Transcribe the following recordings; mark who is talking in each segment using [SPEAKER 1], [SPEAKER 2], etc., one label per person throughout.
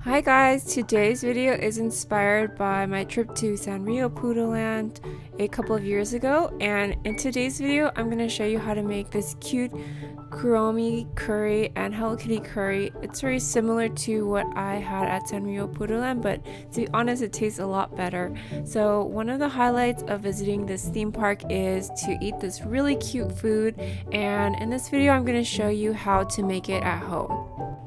[SPEAKER 1] Hi guys, today's video is inspired by my trip to Sanrio Puroland a couple of years ago, and in today's video I'm going to show you how to make this cute Kuromi Curry and Hello Kitty curry. It's very similar to what I had at Sanrio Puroland, but to be honest it tastes a lot better. So one of the highlights of visiting this theme park is to eat this really cute food, and in this video I'm going to show you how to make it at home.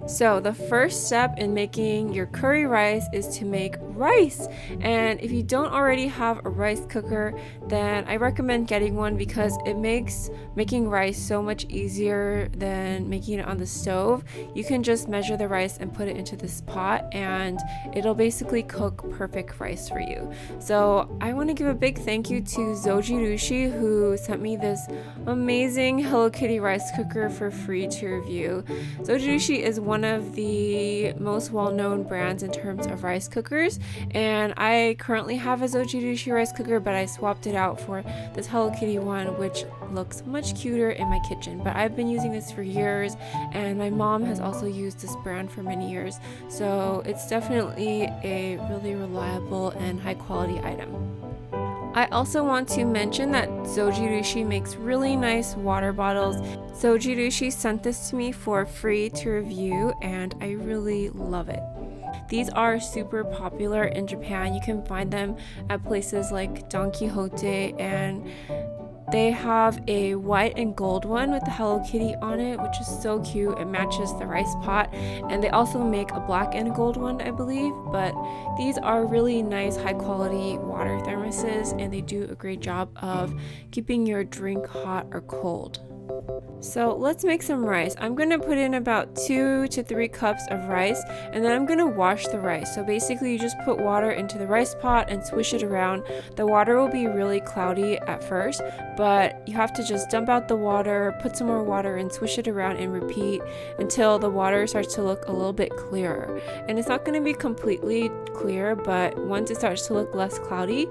[SPEAKER 1] So the first step in making your curry rice is to make rice, and if you don't already have a rice cooker, then I recommend getting one because it makes making rice so much easier than making it on the stove. You can just measure the rice and put it into this pot and it'll basically cook perfect rice for you. So I want to give a big thank you to Zojirushi, who sent me this amazing Hello Kitty rice cooker for free to review. Zojirushi is one of the most well-known brands in terms of rice cookers, and I currently have a Zojirushi rice cooker, but I swapped it out for this Hello Kitty one, which looks much cuter in my kitchen. But I've been using this for years, and my mom has also used this brand for many years, so it's definitely a really reliable and high quality item. I also want to mention that Zojirushi makes really nice water bottles. Zojirushi sent this to me for free to review, and I really love it. These are super popular in Japan. You can find them at places like Don Quixote, and they have a white and gold one with the Hello Kitty on it, which is so cute. It matches the rice pot. And they also make a black and gold one, I believe. But these are really nice, high quality water thermoses, and they do a great job of keeping your drink hot or cold. So let's make some rice. I'm going to put in about 2 to 3 cups of rice, and then I'm going to wash the rice. So basically you just put water into the rice pot and swish it around. The water will be really cloudy at first, but you have to just dump out the water, put some more water and swish it around and repeat until the water starts to look a little bit clearer. And it's not going to be completely clear, but once it starts to look less cloudy,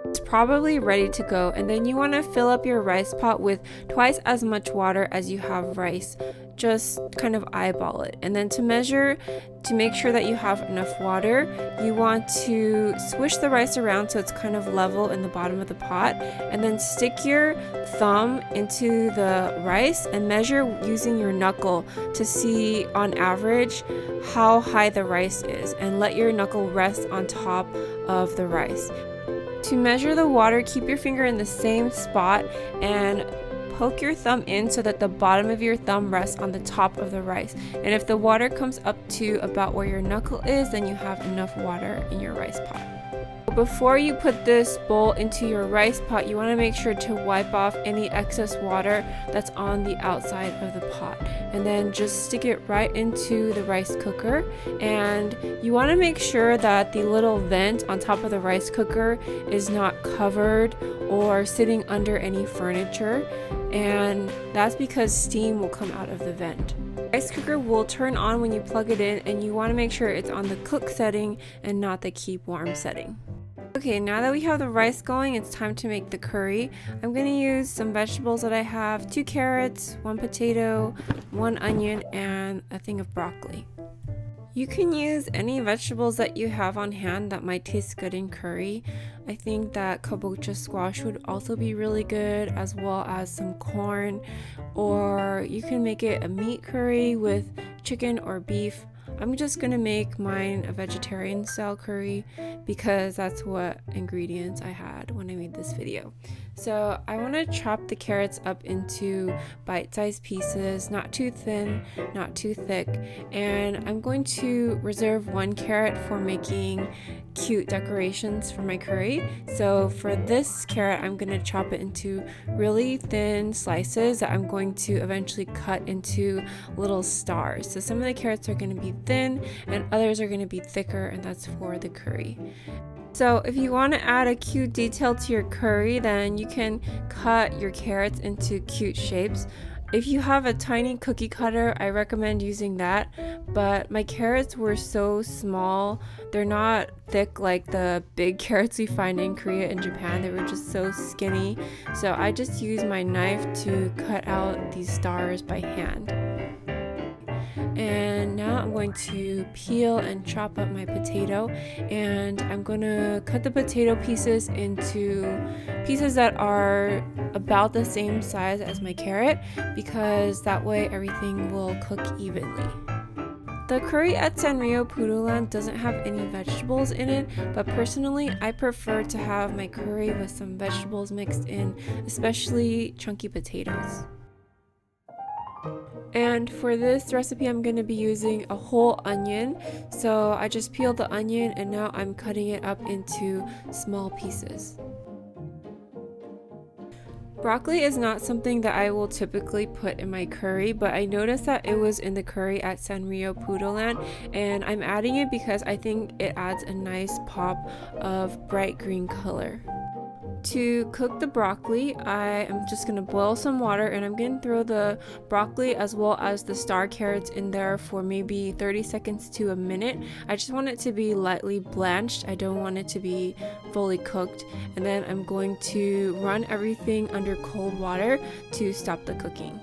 [SPEAKER 1] it's probably ready to go. And then you want to fill up your rice pot with twice as much water as you have rice. Just kind of eyeball it. And then to measure, to make sure that you have enough water, you want to swish the rice around so it's kind of level in the bottom of the pot, and then stick your thumb into the rice and measure using your knuckle to see on average how high the rice is, and let your knuckle rest on top of the rice. To measure the water, keep your finger in the same spot and poke your thumb in so that the bottom of your thumb rests on the top of the rice. And if the water comes up to about where your knuckle is, then you have enough water in your rice pot. Before you put this bowl into your rice pot, you want to make sure to wipe off any excess water that's on the outside of the pot, and then just stick it right into the rice cooker. And you want to make sure that the little vent on top of the rice cooker is not covered or sitting under any furniture, and that's because steam will come out of the vent. The rice cooker will turn on when you plug it in, and you want to make sure it's on the cook setting and not the keep warm setting. Okay, now that we have the rice going, it's time to make the curry. I'm going to use some vegetables that I have: 2 carrots, 1 potato, 1 onion, and a thing of broccoli. You can use any vegetables that you have on hand that might taste good in curry. I think that kabocha squash would also be really good, as well as some corn, or you can make it a meat curry with chicken or beef. I'm just gonna make mine a vegetarian style curry because that's what ingredients I had when I made this video. So I want to chop the carrots up into bite-sized pieces, not too thin, not too thick, and I'm going to reserve 1 carrot for making cute decorations for my curry. So for this carrot, I'm going to chop it into really thin slices that I'm going to eventually cut into little stars. So some of the carrots are going to be thin and others are going to be thicker, and that's for the curry. So if you want to add a cute detail to your curry, then you can cut your carrots into cute shapes. If you have a tiny cookie cutter, I recommend using that, but my carrots were so small. They're not thick like the big carrots we find in Korea and Japan. They were just so skinny. So I just used my knife to cut out these stars by hand. And now I'm going to peel and chop up my potato, and I'm going to cut the potato pieces into pieces that are about the same size as my carrot, because that way everything will cook evenly. The curry at Sanrio Puroland doesn't have any vegetables in it, but personally I prefer to have my curry with some vegetables mixed in, especially chunky potatoes. And for this recipe I'm going to be using a whole onion, so I just peeled the onion and now I'm cutting it up into small pieces. Broccoli is not something that I will typically put in my curry, but I noticed that it was in the curry at Sanrio Puroland, and I'm adding it because I think it adds a nice pop of bright green color. To cook the broccoli, I am just going to boil some water, and I'm going to throw the broccoli as well as the star carrots in there for maybe 30 seconds to a minute. I just want it to be lightly blanched. I don't want it to be fully cooked. And then I'm going to run everything under cold water to stop the cooking.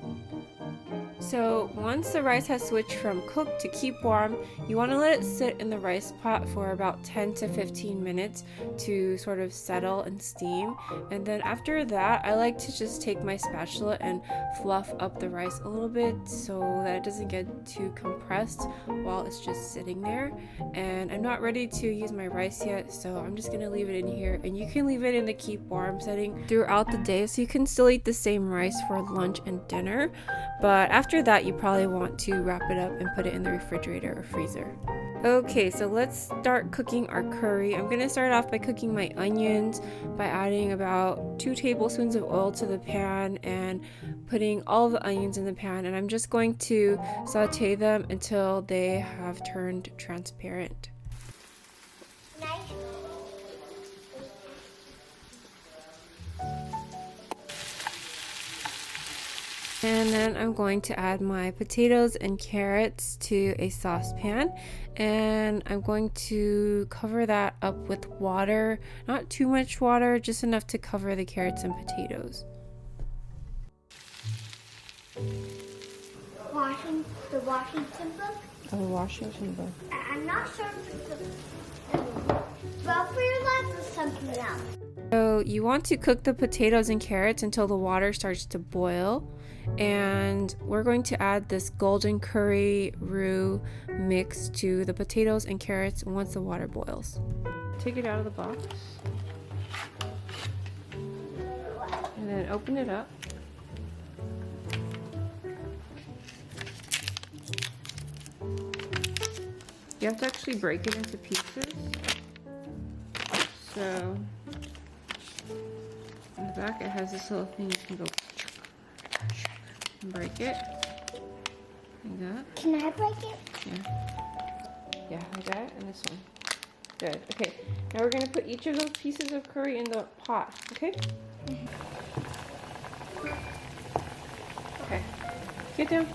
[SPEAKER 1] So once the rice has switched from cooked to keep warm, you want to let it sit in the rice pot for about 10 to 15 minutes to sort of settle and steam. And then after that, I like to just take my spatula and fluff up the rice a little bit so that it doesn't get too compressed while it's just sitting there. And I'm not ready to use my rice yet, so I'm just going to leave it in here. And you can leave it in the keep warm setting throughout the day, so you can still eat the same rice for lunch and dinner. But after that, you probably want to wrap it up and put it in the refrigerator or freezer. Okay, so let's start cooking our curry. I'm going to start off by cooking my onions by adding about 2 tablespoons of oil to the pan and putting all the onions in the pan, and I'm just going to saute them until they have turned transparent. And then I'm going to add my potatoes and carrots to a saucepan, and I'm going to cover that up with water, not too much water, just enough to cover the carrots and potatoes.
[SPEAKER 2] The Washington book?
[SPEAKER 1] Oh, Washington book.
[SPEAKER 2] I'm not sure if it's well for your life or something else.
[SPEAKER 1] So you want to cook the potatoes and carrots until the water starts to boil. And we're going to add this golden curry roux mix to the potatoes and carrots once the water boils. Take it out of the box and then open it up. You have to actually break it into pieces. So in the back it has this little thing you can go break it like that.
[SPEAKER 2] Can I break it?
[SPEAKER 1] Yeah, like that, and this one. Good. Okay, now we're going to put each of those pieces of curry in the pot, okay? Okay, get down.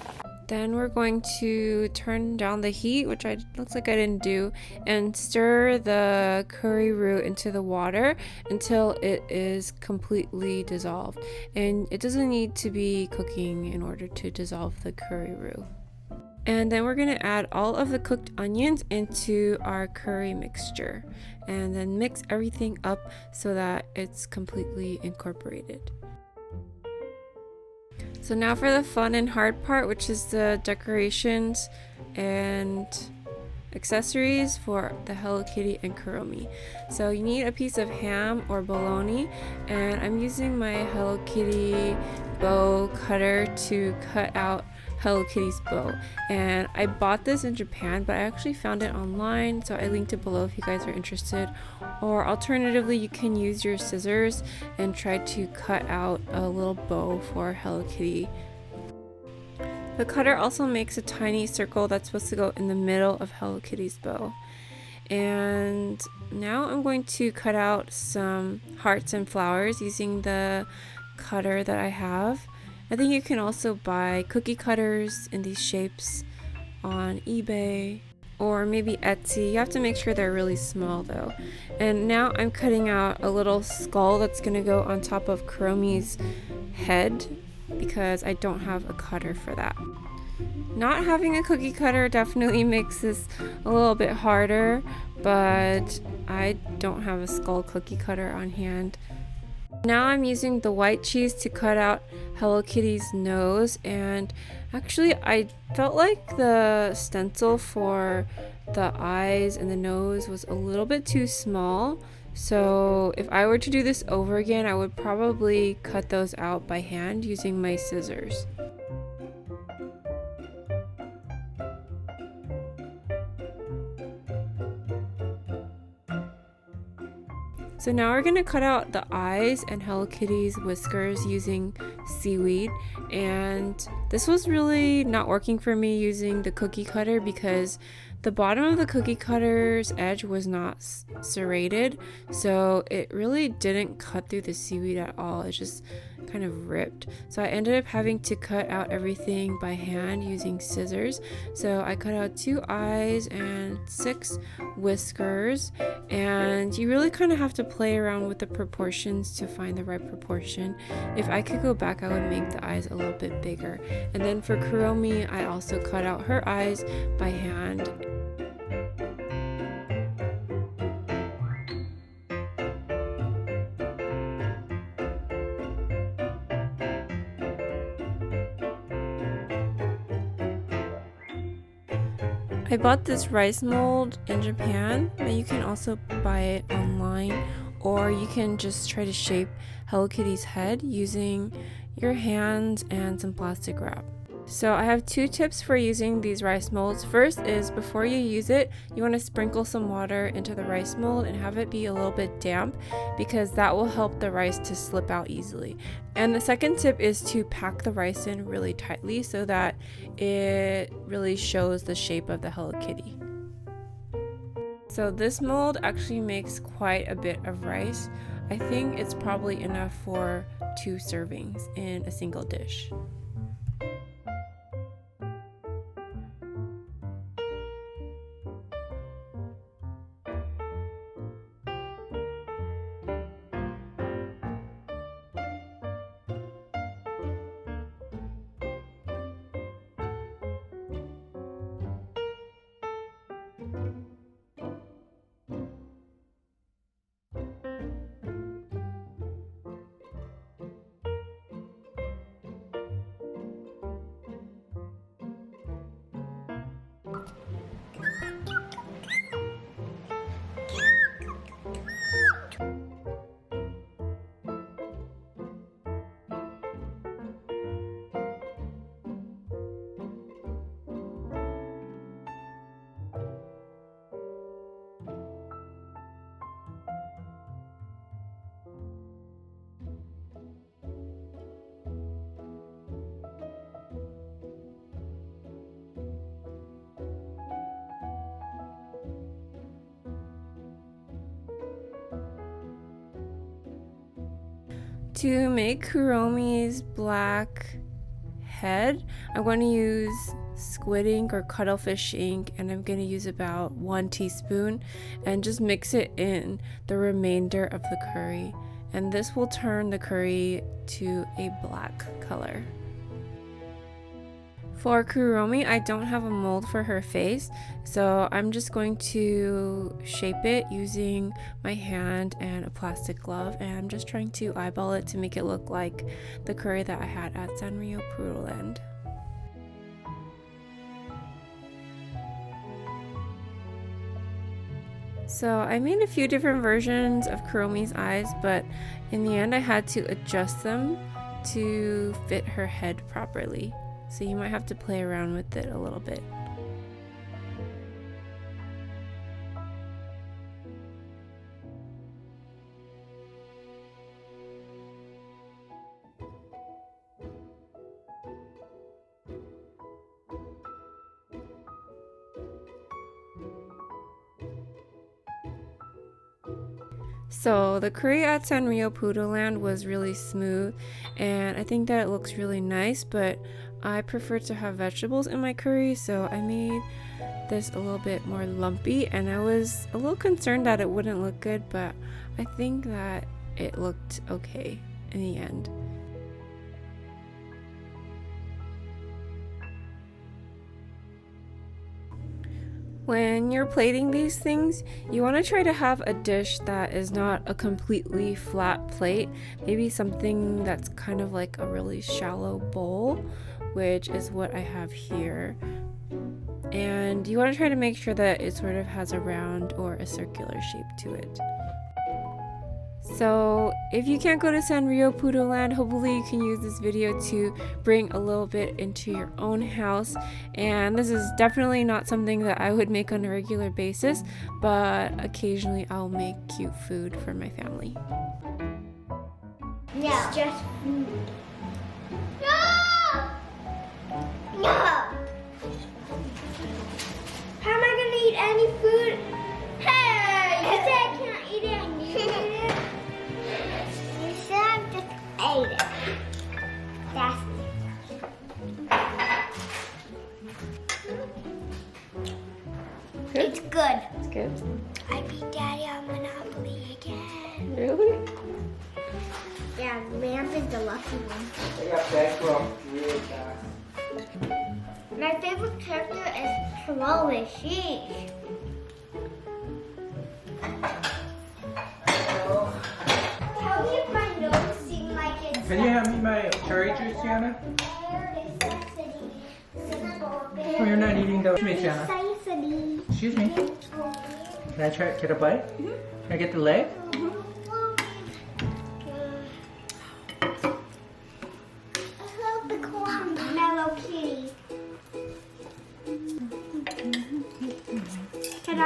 [SPEAKER 1] Then we're going to turn down the heat, which looks like I didn't do, and stir the curry roux into the water until it is completely dissolved. And it doesn't need to be cooking in order to dissolve the curry roux. And then we're going to add all of the cooked onions into our curry mixture, and then mix everything up so that it's completely incorporated. So now for the fun and hard part, which is the decorations and accessories for the Hello Kitty and Kuromi. So you need a piece of ham or bologna, and I'm using my Hello Kitty bow cutter to cut out Hello Kitty's bow. And I bought this in Japan, but I actually found it online, so I linked it below if you guys are interested. Or alternatively, you can use your scissors and try to cut out a little bow for Hello Kitty. The cutter also makes a tiny circle that's supposed to go in the middle of Hello Kitty's bow. And now I'm going to cut out some hearts and flowers using the cutter that I have. I think you can also buy cookie cutters in these shapes on eBay or maybe Etsy. You have to make sure they're really small though. And now I'm cutting out a little skull that's gonna go on top of Kuromi's head because I don't have a cutter for that. Not having a cookie cutter definitely makes this a little bit harder, but I don't have a skull cookie cutter on hand. Now I'm using the white cheese to cut out Hello Kitty's nose, and actually I felt like the stencil for the eyes and the nose was a little bit too small. So if I were to do this over again, I would probably cut those out by hand using my scissors. So now we're gonna cut out the eyes and Hello Kitty's whiskers using seaweed, and this was really not working for me using the cookie cutter because the bottom of the cookie cutter's edge was not serrated, so it really didn't cut through the seaweed at all. It just kind of ripped. So I ended up having to cut out everything by hand using scissors. So I cut out 2 eyes and 6 whiskers, and you really kind of have to play around with the proportions to find the right proportion. If I could go back, I would make the eyes a little bit bigger. And then for Kuromi, I also cut out her eyes by hand. I bought this rice mold in Japan, but you can also buy it online, or you can just try to shape Hello Kitty's head using your hands and some plastic wrap. So I have 2 tips for using these rice molds. First is before you use it, you want to sprinkle some water into the rice mold and have it be a little bit damp because that will help the rice to slip out easily. And the second tip is to pack the rice in really tightly so that it really shows the shape of the Hello Kitty. So this mold actually makes quite a bit of rice. I think it's probably enough for 2 servings in a single dish. To make Kuromi's black head, I'm going to use squid ink or cuttlefish ink, and I'm going to use about 1 teaspoon and just mix it in the remainder of the curry, and this will turn the curry to a black color. For Kuromi, I don't have a mold for her face, so I'm just going to shape it using my hand and a plastic glove, and I'm just trying to eyeball it to make it look like the curry that I had at Sanrio Puroland. So I made a few different versions of Kuromi's eyes, but in the end I had to adjust them to fit her head properly. So you might have to play around with it a little bit. So the curry at Sanrio Puroland was really smooth, and I think that it looks really nice, but I prefer to have vegetables in my curry, so I made this a little bit more lumpy, and I was a little concerned that it wouldn't look good, but I think that it looked okay in the end. When you're plating these things, you want to try to have a dish that is not a completely flat plate. Maybe something that's kind of like a really shallow bowl, which is what I have here. And you want to try to make sure that it sort of has a round or a circular shape to it. So if you can't go to Sanrio Puroland, hopefully you can use this video to bring a little bit into your own house. And this is definitely not something that I would make on a regular basis, but occasionally I'll make cute food for my family.
[SPEAKER 2] No. It's just food. No! No! How am I gonna eat any food? Hey! You said I can't eat it and you eat it? You said I just ate it. That's
[SPEAKER 1] Good?
[SPEAKER 2] It's good.
[SPEAKER 1] It's good.
[SPEAKER 2] I beat Daddy on Monopoly again.
[SPEAKER 1] Really?
[SPEAKER 2] Yeah, Lamp is the lucky one.
[SPEAKER 3] I got bankrupt really fast.
[SPEAKER 2] My favorite character is Kuromi Curry. Tell me if my nose seems like it's
[SPEAKER 3] Can you hand me my cherry juice, Sienna? Oh, you're not eating the me, Sienna. Excuse me. Can I try get a bite? Can I get the leg?
[SPEAKER 2] Mellow Kitty. Ta-da.